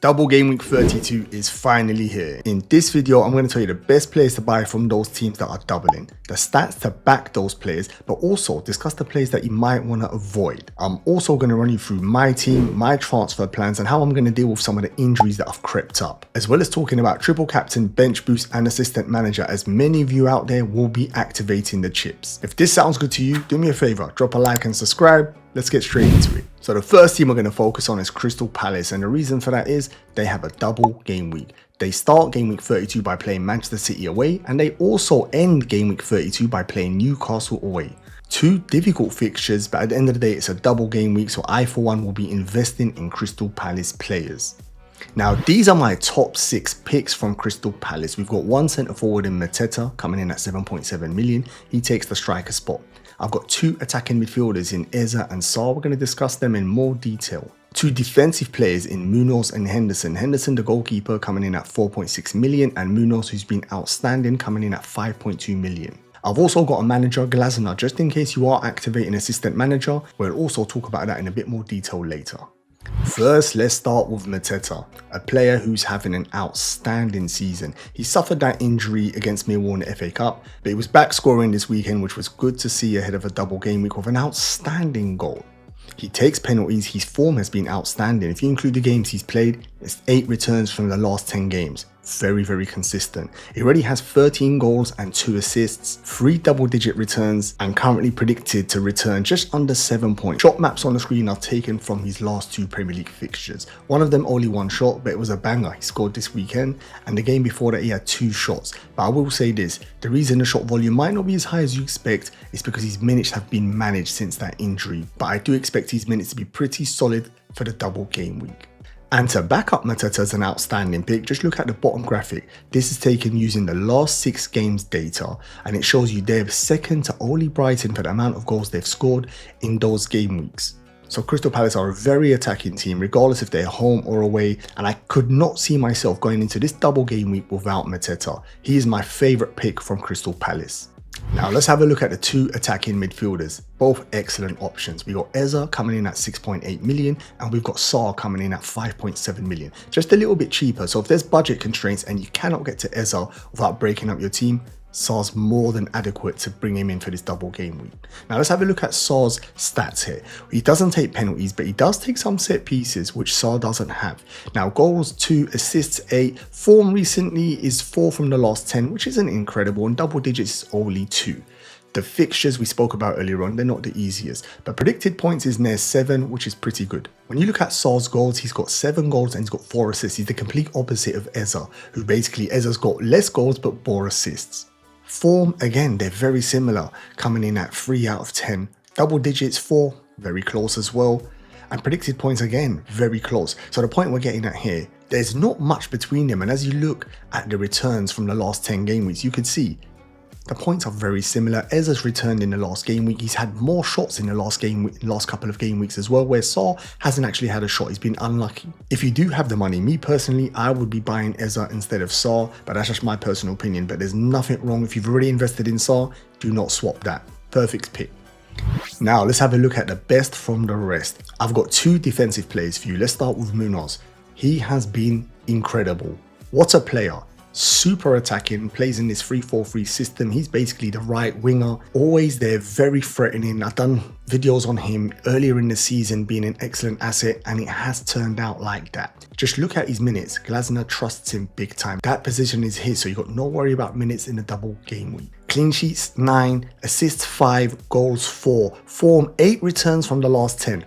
Double Game Week 32 is finally here. In this video, I'm going to tell you the best players to buy from those teams that are doubling, the stats to back those players, but also discuss the players that you might want to avoid. I'm also going to run you through my team, my transfer plans, and how I'm going to deal with some of the injuries that have crept up, as well as talking about triple captain, bench boost, and assistant manager, as many of you out there will be activating the chips. If this sounds good to you, do me a favor, drop a like and subscribe. Let's get straight into it. So the first team we're going to focus on is Crystal Palace, and the reason for that is they have a double game week. They start game week 32 by playing Manchester City away, and they also end game week 32 by playing Newcastle away. Two difficult fixtures, but at the end of the day it's a double game week, so I for one will be investing in Crystal Palace players. Now, these are my top 6 picks from Crystal Palace. We've got one centre forward in Mateta coming in at 7.7 million. He takes the striker spot. I've got 2 attacking midfielders in Eza and Sarr. We're going to discuss them in more detail. 2 defensive players in Munoz and Henderson. Henderson, the goalkeeper, coming in at 4.6 million, and Munoz, who's been outstanding, coming in at 5.2 million. I've also got a manager, Glasner, just in case you are activating assistant manager. We'll also talk about that in a bit more detail later. First, let's start with Mateta, a player who's having an outstanding season. He suffered that injury against Millwall in the FA Cup, but he was back scoring this weekend, which was good to see ahead of a double game week with an outstanding goal. He takes penalties, his form has been outstanding. If you include the games he's played, it's 8 returns from the last 10 games. Very consistent. He already has 13 goals and 2 assists, 3 double-digit returns, and currently predicted to return just under 7 points. Shot maps on the screen are taken from his last 2 Premier League fixtures. One of them only 1 shot, but it was a banger. He scored this weekend, and the game before that he had 2 shots. But I will say this, the reason the shot volume might not be as high as you expect is because his minutes have been managed since that injury. But I do expect his minutes to be pretty solid for the double game week. And to back up Mateta as an outstanding pick, just look at the bottom graphic. This is taken using the last 6 games data, and it shows you they're second to only Brighton for the amount of goals they've scored in those game weeks. So Crystal Palace are a very attacking team, regardless if they're home or away, and I could not see myself going into this double game week without Mateta. He is my favourite pick from Crystal Palace. Now let's have a look at the 2 attacking midfielders, both excellent options. We got Eza coming in at 6.8 million, and we've got Sarr coming in at 5.7 million, just a little bit cheaper. So if there's budget constraints and you cannot get to Eza without breaking up your team, Sarr's more than adequate to bring him in for this double game week. Now let's have a look at Sarr's stats here. He doesn't take penalties, but he does take some set pieces, which Sarr doesn't have. Now goals 2, assists 8, form recently is 4 from the last 10, which isn't incredible, and double digits is only 2. The fixtures we spoke about earlier on, they're not the easiest, but predicted points is near 7, which is pretty good. When you look at Sarr's goals, he's got 7 goals and he's got 4 assists. He's the complete opposite of Eza, who basically Eza's got less goals but more assists. Form, again, they're very similar, coming in at 3 out of 10. Double digits 4, very close as well. And predicted points, again, very close. So the point we're getting at here, there's not much between them. And as you look at the returns from the last 10 game weeks, you can see the points are very similar. Eza's returned in the last game week. He's had more shots in the last couple of game weeks as well, where Sarr hasn't actually had a shot. He's been unlucky. If you do have the money, me personally, I would be buying Eza instead of Sarr, but that's just my personal opinion. But there's nothing wrong. If you've already invested in Sarr, do not swap that. Perfect pick. Now let's have a look at the best from the rest. I've got 2 defensive players for you. Let's start with Munoz. He has been incredible. What a player. Super attacking, plays in this 3-4-3 system. He's basically the right winger, always there, very threatening. I've done videos on him earlier in the season being an excellent asset, and it has turned out like that. Just look at his minutes. Glasner trusts him big time. That position is his, so you got no worry about minutes in the double game week. Clean sheets 9, assists 5, goals 4, form 8 returns from the last 10.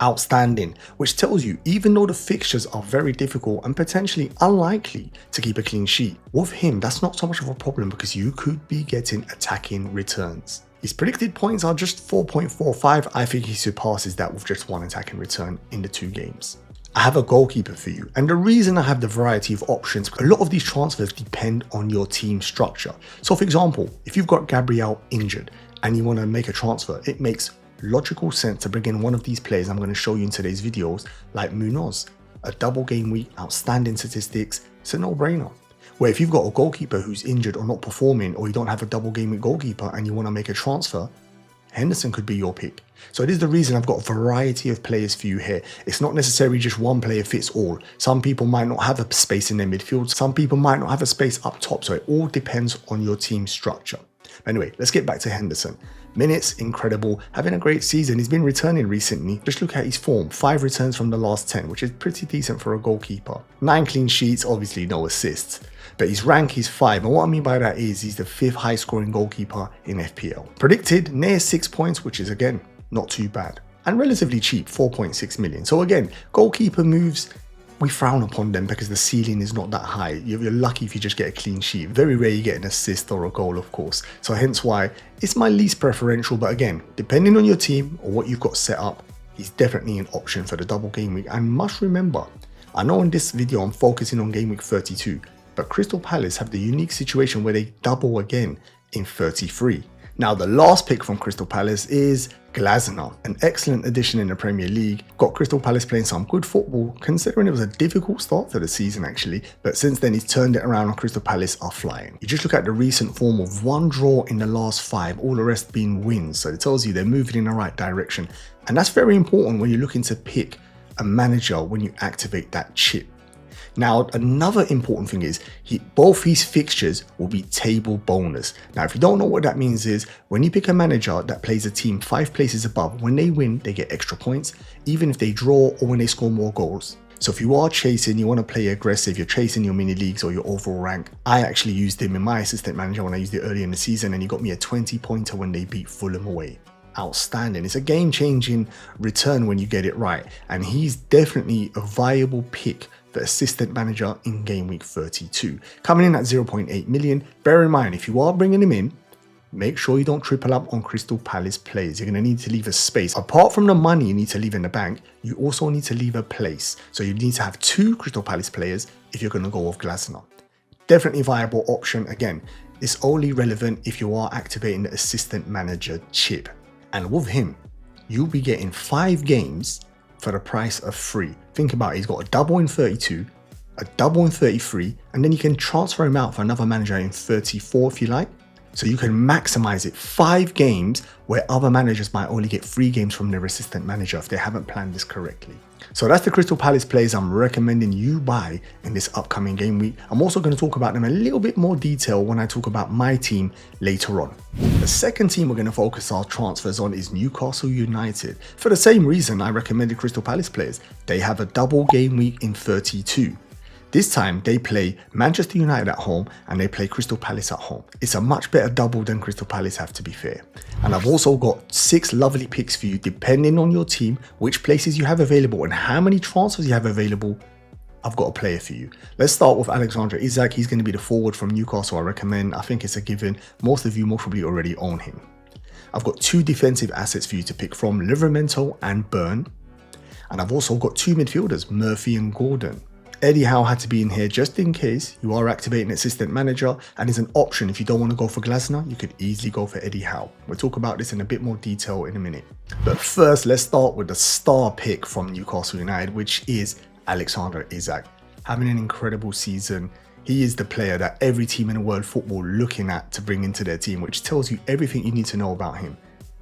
Outstanding, which tells you even though the fixtures are very difficult and potentially unlikely to keep a clean sheet, with him that's not so much of a problem because you could be getting attacking returns. His predicted points are just 4.45. I think he surpasses that with just 1 attacking return in the 2 games. I have a goalkeeper for you, and the reason I have the variety of options, a lot of these transfers depend on your team structure. So for example, if you've got Gabriel injured and you want to make a transfer, it makes logical sense to bring in one of these players I'm going to show you in today's videos, like Munoz. A double game week, outstanding statistics, it's a no-brainer. Where if you've got a goalkeeper who's injured or not performing, or you don't have a double game week goalkeeper and you want to make a transfer, Henderson could be your pick. So it is the reason I've got a variety of players for you here. It's not necessarily just one player fits all. Some people might not have a space in their midfield. Some people might not have a space up top. So it all depends on your team structure. Anyway, let's get back to Henderson. Minutes, incredible, having a great season. He's been returning recently. Just look at his form, 5 returns from the last 10, which is pretty decent for a goalkeeper. 9 clean sheets, obviously no assists, but his rank is 5, and what I mean by that is he's the 5th highest scoring goalkeeper in FPL. Predicted near 6 points, which is again, not too bad. And relatively cheap, 4.6 million. So again, goalkeeper moves, we frown upon them because the ceiling is not that high. You're lucky if you just get a clean sheet. Very rare you get an assist or a goal, of course. So hence why it's my least preferential. But again, depending on your team or what you've got set up, he's definitely an option for the double game week. And must remember, I know in this video I'm focusing on game week 32, but Crystal Palace have the unique situation where they double again in 33. Now, the last pick from Crystal Palace is Glasner, an excellent addition in the Premier League. Got Crystal Palace playing some good football, considering it was a difficult start to the season actually, but since then he's turned it around and Crystal Palace are flying. You just look at the recent form of 1 draw in the last 5, all the rest being wins, so it tells you they're moving in the right direction. And that's very important when you're looking to pick a manager when you activate that chip. Now, another important thing is both his fixtures will be table bonus. Now, if you don't know what that means is when you pick a manager that plays a team 5 places above, when they win, they get extra points, even if they draw or when they score more goals. So if you are chasing, you want to play aggressive, you're chasing your mini leagues or your overall rank. I actually used him in my assistant manager when I used it early in the season, and he got me a 20 pointer when they beat Fulham away. Outstanding. It's a game-changing return when you get it right, and he's definitely a viable pick for assistant manager in game week 32, coming in at 0.8 million. Bear in mind, if you are bringing him in, make sure you don't triple up on Crystal Palace players. You're going to need to leave a space. Apart from the money you need to leave in the bank, you also need to leave a place. So you need to have 2 Crystal Palace players if you're going to go with Glasner. Definitely a viable option. Again, it's only relevant if you are activating the assistant manager chip. And with him, you'll be getting 5 games for the price of 3. Think about it, he's got a double in 32, a double in 33, and then you can transfer him out for another manager in 34 if you like. So you can maximize it. 5 games where other managers might only get 3 games from their assistant manager if they haven't planned this correctly. So that's the Crystal Palace players I'm recommending you buy in this upcoming game week. I'm also going to talk about them in a little bit more detail when I talk about my team later on. The second team we're going to focus our transfers on is Newcastle United. For the same reason I recommended Crystal Palace players. They have a double game week in 32. This time they play Manchester United at home and they play Crystal Palace at home. It's a much better double than Crystal Palace have, to be fair. And I've also got 6 lovely picks for you depending on your team, which places you have available and how many transfers you have available. I've got a player for you. Let's start with Alexander Isak. He's going to be the forward from Newcastle. I recommend. I think it's a given. Most of you most probably already own him. I've got 2 defensive assets for you to pick from, Livramento and Burn. And I've also got 2 midfielders, Murphy and Gordon. Eddie Howe had to be in here just in case you are activating assistant manager, and is an option if you don't want to go for Glasner, you could easily go for Eddie Howe. We'll talk about this in a bit more detail in a minute. But first, let's start with the star pick from Newcastle United, which is Alexander Isak. Having an incredible season. He is the player that every team in the world football looking at to bring into their team, which tells you everything you need to know about him.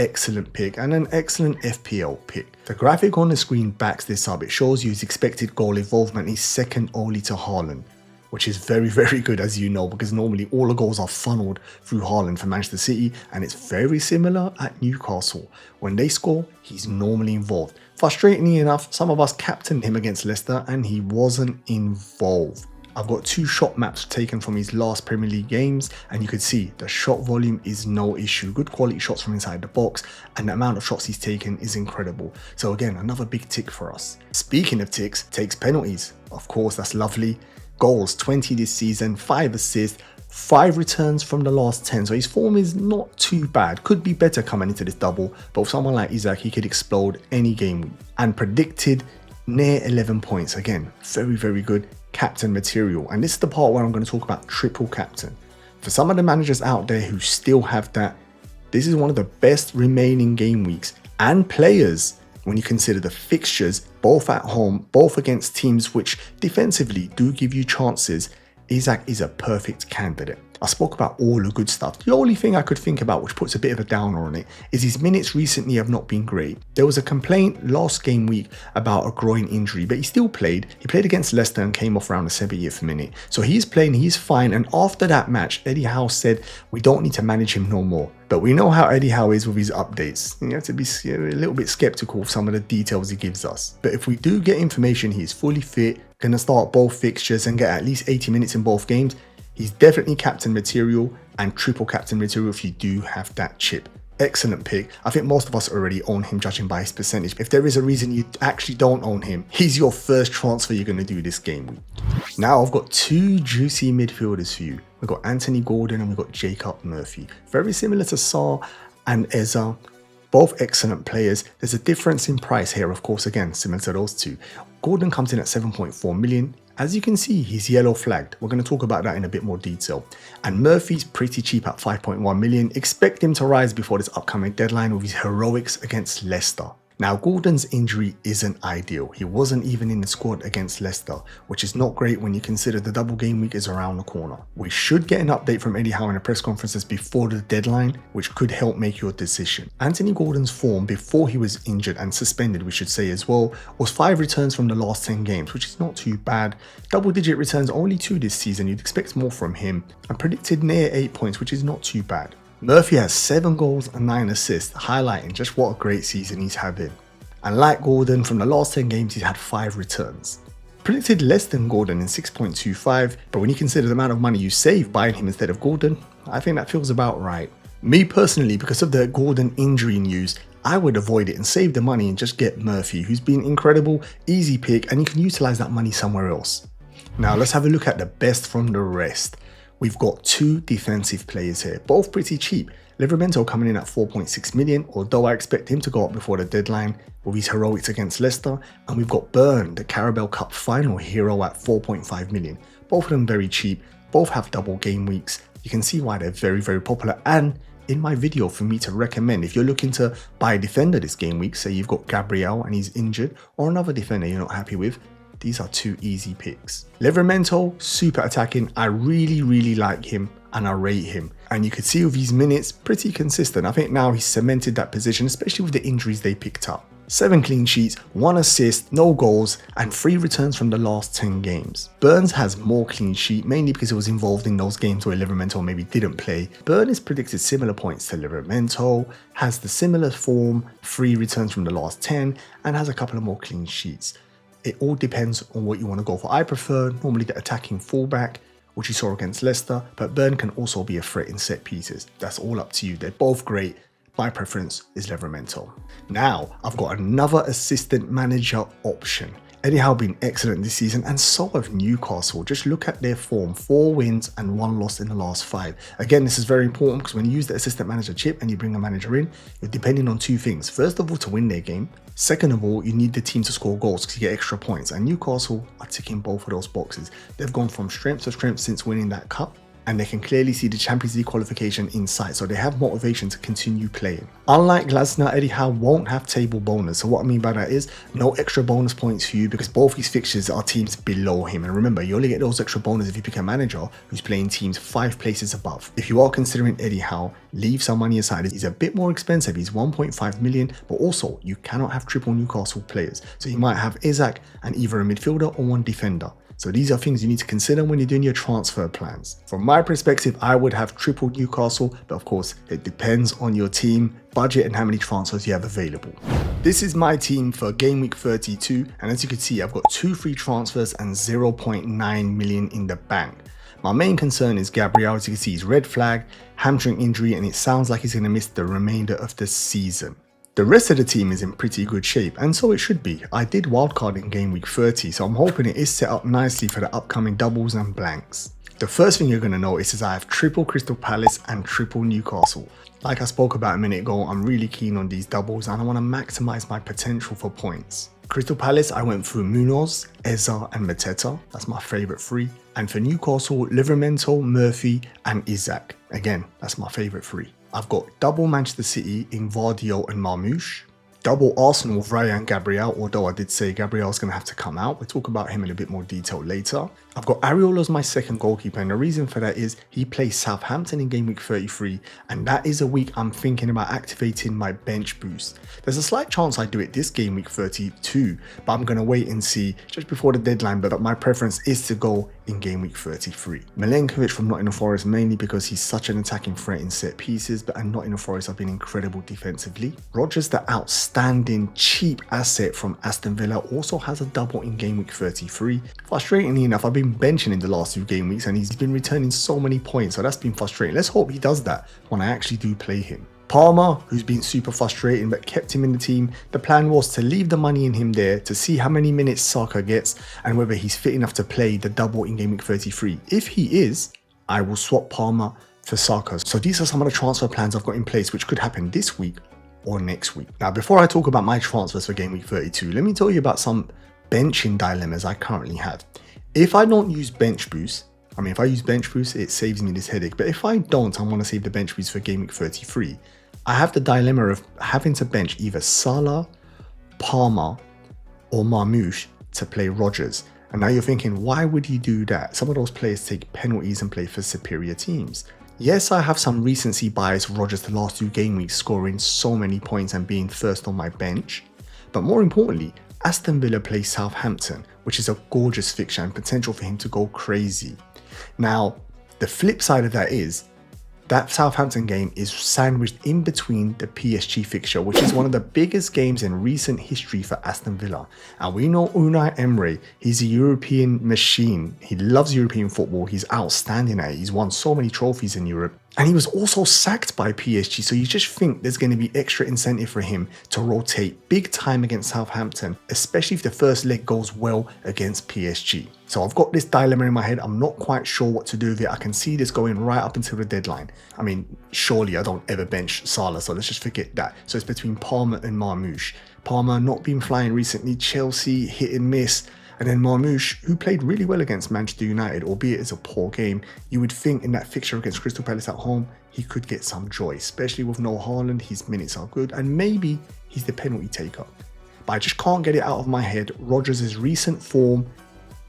Excellent pick and an excellent FPL pick. The graphic on the screen backs this up. It shows you his expected goal involvement is second only to Haaland, which is very, very good, as you know, because normally all the goals are funneled through Haaland for Manchester City, and it's very similar at Newcastle. When they score, he's normally involved. Frustratingly enough, some of us captained him against Leicester and he wasn't involved. I've got 2 shot maps taken from his last Premier League games, and you can see the shot volume is no issue. Good quality shots from inside the box, and the amount of shots he's taken is incredible. So again, another big tick for us. Speaking of ticks, takes penalties. Of course, that's lovely. Goals, 20 this season, 5 assists, 5 returns from the last 10. So his form is not too bad. Could be better coming into this double, but with someone like Isak, he could explode any game week. And predicted near 11 points. Again, very, very good captain material. And this is the part where I'm going to talk about triple captain. For some of the managers out there who still have that, this is one of the best remaining game weeks and players when you consider the fixtures, both at home, both against teams which defensively do give you chances. Isak is a perfect candidate. I spoke about all the good stuff. The only thing I could think about which puts a bit of a downer on it is his minutes recently have not been great. There was a complaint last game week about a groin injury, but he still played. He played against Leicester and came off around the 70th minute. So he's playing, he's fine. And after that match, Eddie Howe said, we don't need to manage him no more. But we know how Eddie Howe is with his updates. You have to be a little bit skeptical of some of the details he gives us. But if we do get information he's fully fit, going to start both fixtures and get at least 80 minutes in both games, he's definitely captain material and triple captain material if you do have that chip. Excellent pick. I think most of us already own him judging by his percentage. If there is a reason you actually don't own him, he's your first transfer you're going to do this game week. Now I've got two juicy midfielders for you. We've got Anthony Gordon and we've got Jacob Murphy. Very similar to Sarr and Eza. Both excellent players. There's a difference in price here, of course, again, similar to those two. Gordon comes in at 7.4 million. As you can see, he's yellow flagged. We're going to talk about that in a bit more detail. And Murphy's pretty cheap at 5.1 million. Expect him to rise before this upcoming deadline with his heroics against Leicester. Now, Gordon's injury isn't ideal. He wasn't even in the squad against Leicester, which is not great when you consider the double game week is around the corner. We should get an update from Eddie Howe in the press conferences before the deadline, which could help make your decision. Anthony Gordon's form before he was injured and suspended, we should say as well, was 5 returns from the last 10 games, which is not too bad. Double-digit returns, only 2 this season. You'd expect more from him. And predicted near 8 points, which is not too bad. Murphy has 7 goals and 9 assists, highlighting just what a great season he's having. And like Gordon, from the last 10 games, he's had 5 returns. Predicted less than Gordon in 6.25, but when you consider the amount of money you save buying him instead of Gordon, I think that feels about right. Me personally, because of the Gordon injury news, I would avoid it and save the money and just get Murphy, who's been incredible, easy pick, and you can utilize that money somewhere else. Now let's have a look at the best from the rest. We've got 2 defensive players here, both pretty cheap. Livramento coming in at 4.6 million, although I expect him to go up before the deadline with his heroics against Leicester. And we've got Burn, the Carabao Cup final hero, at 4.5 million. Both of them very cheap, both have double game weeks. You can see why they're very, very popular. And in my video for me to recommend, if you're looking to buy a defender this game week, say you've got Gabriel and he's injured, or another defender you're not happy with, these are 2 easy picks. Livramento, super attacking. I really like him and I rate him. And you could see with his minutes, pretty consistent. I think now he's cemented that position, especially with the injuries they picked up. 7 clean sheets, 1 assist, no goals, and 3 returns from the last 10 games. Burns has more clean sheet, mainly because he was involved in those games where Livramento maybe didn't play. Burn is predicted similar points to Livramento, has the similar form, 3 returns from the last 10, and has a couple of more clean sheets. It all depends on what you want to go for. I prefer normally the attacking fullback, which you saw against Leicester, but Burn can also be a threat in set pieces. That's all up to you. They're both great. My preference is Livramento. Now, I've got another assistant manager option. Eddie Howe been excellent this season, and so have Newcastle. Just look at their form, 4 wins and 1 loss in the last 5. Again, this is very important because when you use the assistant manager chip and you bring a manager in, you're depending on 2 things. First of all, to win their game. Second of all, you need the team to score goals because you get extra points. And Newcastle are ticking both of those boxes. They've gone from strength to strength since winning that cup, and they can clearly see the Champions League qualification in sight, so they have motivation to continue playing. Unlike Glasner, Eddie Howe won't have table bonus. So what I mean by that is no extra bonus points for you because both his fixtures are teams below him. And remember, you only get those extra bonus if you pick a manager who's playing teams 5 places above. If you are considering Eddie Howe, leave some money aside. He's a bit more expensive. He's 1.5 million, but also you cannot have triple Newcastle players. So you might have Isaac and either a midfielder or 1 defender. So these are things you need to consider when you're doing your transfer plans. From my perspective, I would have triple Newcastle, but of course, it depends on your team, budget, and how many transfers you have available. This is my team for game week 32, and as you can see, I've got 2 free transfers and 0.9 million in the bank. My main concern is Gabriel. As you can see, he's red flag, hamstring injury, and it sounds like he's going to miss the remainder of the season. The rest of the team is in pretty good shape, and so it should be. I did wildcard in game week 30, so I'm hoping it is set up nicely for the upcoming doubles and blanks. The first thing you're going to notice is I have triple Crystal Palace and triple Newcastle. Like I spoke about a minute ago, I'm really keen on these doubles and I want to maximize my potential for points. Crystal Palace, I went through Munoz, Eza and Mateta. That's my favourite 3. And for Newcastle, Livramento, Murphy and Isaac. Again, that's my favourite 3. I've got double Manchester City in Vardio and Marmouche. Double Arsenal with Ryan Gabriel, although I did say Gabriel's going to have to come out. We'll talk about him in a bit more detail later. I've got Areola as my second goalkeeper, and the reason for that is he plays Southampton in game week 33, and that is a week I'm thinking about activating my bench boost. There's a slight chance I do it this game week 32, but I'm going to wait and see just before the deadline, but my preference is to go in game week 33. Milenkovic from Nottingham Forest, mainly because he's such an attacking threat in set pieces, but Nottingham Forest have been incredible defensively. Rodgers, the outstanding cheap asset from Aston Villa, also has a double in game week 33. Frustratingly enough, I've been benching in the last 2 game weeks and he's been returning so many points, so that's been frustrating. Let's hope he does that when I actually do play him. Palmer, who's been super frustrating but kept him in the team. The plan was to leave the money in him there to see how many minutes Saka gets and whether he's fit enough to play the double in game week 33. If he is, I will swap Palmer for Saka. So these are some of the transfer plans I've got in place, which could happen this week or next week. Now, before I talk about my transfers for game week 32, let me tell you about some benching dilemmas I currently have. If I don't use bench boost, if I use bench boost, it saves me this headache. But if I don't, I want to save the bench boost for game week 33. I have the dilemma of having to bench either Salah, Palmer, or Marmoush to play Rodgers. And now you're thinking, why would you do that? Some of those players take penalties and play for superior teams. Yes, I have some recency bias of Rodgers the last 2 game weeks scoring so many points and being first on my bench. But more importantly, Aston Villa plays Southampton, which is a gorgeous fixture and potential for him to go crazy. Now, the flip side of that is that Southampton game is sandwiched in between the PSG fixture, which is one of the biggest games in recent history for Aston Villa. And we know Unai Emery, he's a European machine. He loves European football. He's outstanding at it. He's won so many trophies in Europe. And he was also sacked by PSG, so you just think there's going to be extra incentive for him to rotate big time against Southampton, especially if the first leg goes well against PSG. So I've got this dilemma in my head. I'm not quite sure what to do with it. I can see this going right up until the deadline. Surely I don't ever bench Salah, so let's just forget that. So it's between Palmer and Marmoush. Palmer not been flying recently, Chelsea hit and miss. And then Marmoush, who played really well against Manchester United, albeit it's a poor game. You would think in that fixture against Crystal Palace at home, he could get some joy, especially with no Haaland. His minutes are good, and maybe he's the penalty taker. But I just can't get it out of my head. Rodgers' recent form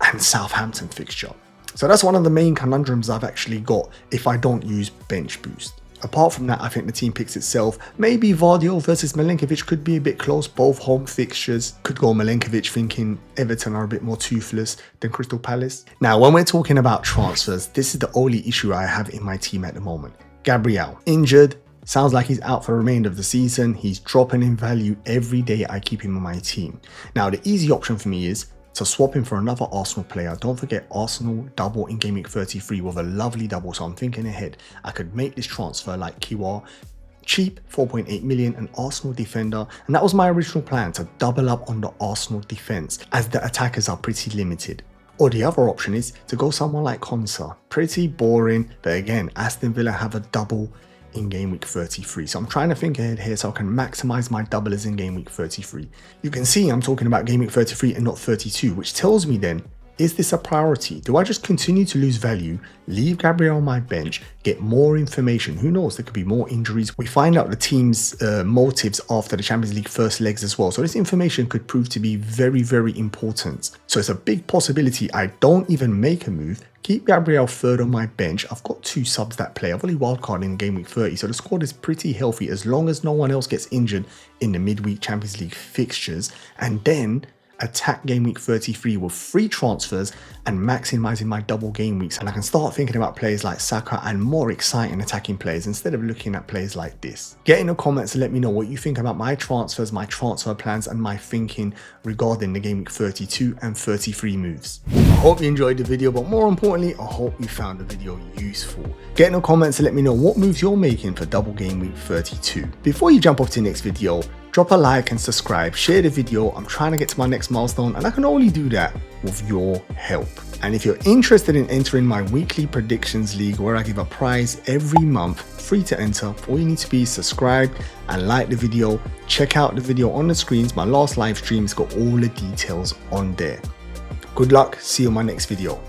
and Southampton fixture. So that's one of the main conundrums I've actually got if I don't use bench boost. Apart from that, I think the team picks itself. Maybe Vardiol versus Milenkovic could be a bit close. Both home fixtures. Could go Milenkovic, thinking Everton are a bit more toothless than Crystal Palace. Now, when we're talking about transfers, this is the only issue I have in my team at the moment. Gabriel, injured. Sounds like he's out for the remainder of the season. He's dropping in value every day I keep him on my team. Now, the easy option for me is to swap him for another Arsenal player. Don't forget, Arsenal double in game week 33 with a lovely double, so I'm thinking ahead. I could make this transfer like Kiwa, cheap, 4.8 million, an Arsenal defender, and that was my original plan, to double up on the Arsenal defense as the attackers are pretty limited. Or the other option is to go someone like Konsa. Pretty boring, but again, Aston Villa have a double in game week 33. So I'm trying to think ahead here so I can maximize my doublers in game week 33. You can see I'm talking about game week 33 and not 32, which tells me then, is this a priority? Do I just continue to lose value, leave Gabriel on my bench, get more information? Who knows, there could be more injuries. We find out the team's motives after the Champions League first legs as well. So this information could prove to be very, very important. So it's a big possibility I don't even make a move, keep Gabriel third on my bench. I've got 2 subs that play. I've only wildcarded in game week 30, so the squad is pretty healthy as long as no one else gets injured in the midweek Champions League fixtures. And then attack game week 33 with 3 transfers and maximizing my double game weeks, and I can start thinking about players like Saka and more exciting attacking players instead of looking at players like this. Get in the comments and let me know what you think about my transfers, my transfer plans, and my thinking regarding the game week 32 and 33 moves. I hope you enjoyed the video, but more importantly, I hope you found the video useful. Get in the comments and let me know what moves you're making for double game week 32. Before you jump off to the next video, drop a like and subscribe, share the video. I'm trying to get to my next milestone, and I can only do that with your help. And if you're interested in entering my weekly predictions league where I give a prize every month, free to enter, all you need to be is subscribe and like the video. Check out the video on the screens. My last live stream's got all the details on there. Good luck, see you in my next video.